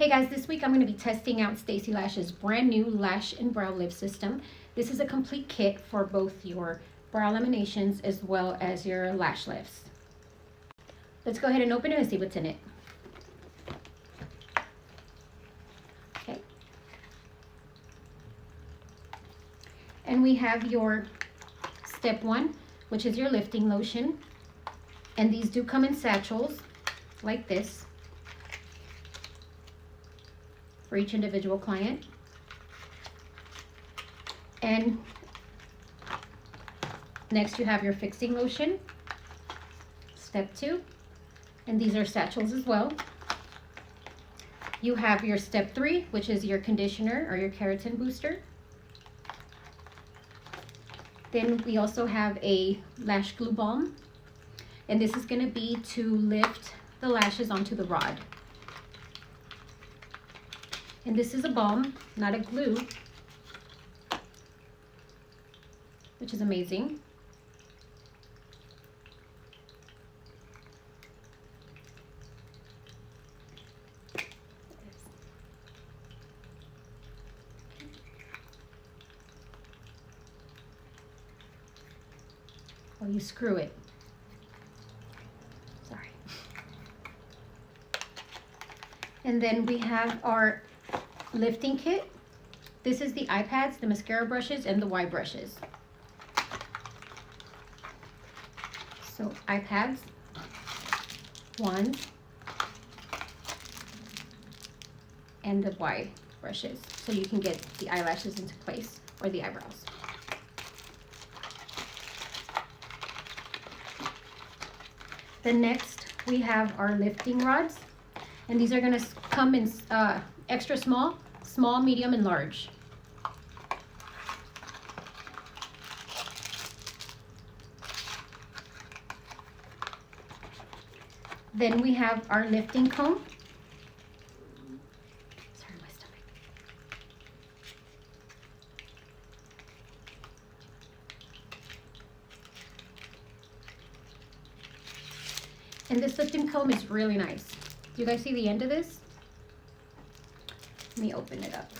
Hey guys, this week I'm going to be testing out Stacy Lash's brand new lash and brow lift system. This is a complete kit for both your brow laminations as well as your lash lifts. Let's go ahead and open it and see what's in it. Okay. And we have your step 1, which is your lifting lotion. And these do come in satchels like this for each individual client. And next you have your fixing lotion, step 2, and these are satchels as well. You have your step 3, which is your conditioner or your keratin booster. Then we also have a lash glue balm, and this is going to be to lift the lashes onto the rod. And this is a balm, not a glue, which is amazing. Oh, you screw it. Sorry. And then we have our lifting kit. This is the eye pads, the mascara brushes, and the Y brushes. So eye pads, 1, and the Y brushes, so you can get the eyelashes into place or the eyebrows. Then next we have our lifting rods, and these are going to come in extra small, medium, and large. Then we have our lifting comb. Sorry, my stomach. And this lifting comb is really nice. Do you guys see the end of this? Let me open it up.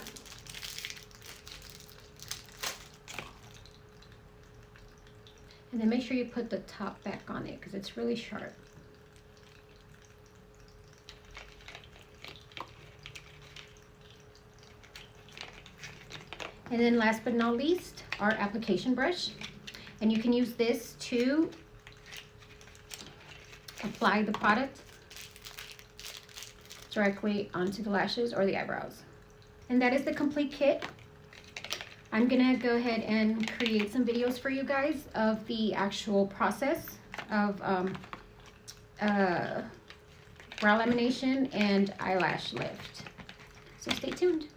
And then make sure you put the top back on it because it's really sharp. And then last but not least, our application brush. And you can use this to apply the product directly onto the lashes or the eyebrows. And that is the complete kit. I'm gonna go ahead and create some videos for you guys of the actual process of brow lamination and eyelash lift. So stay tuned.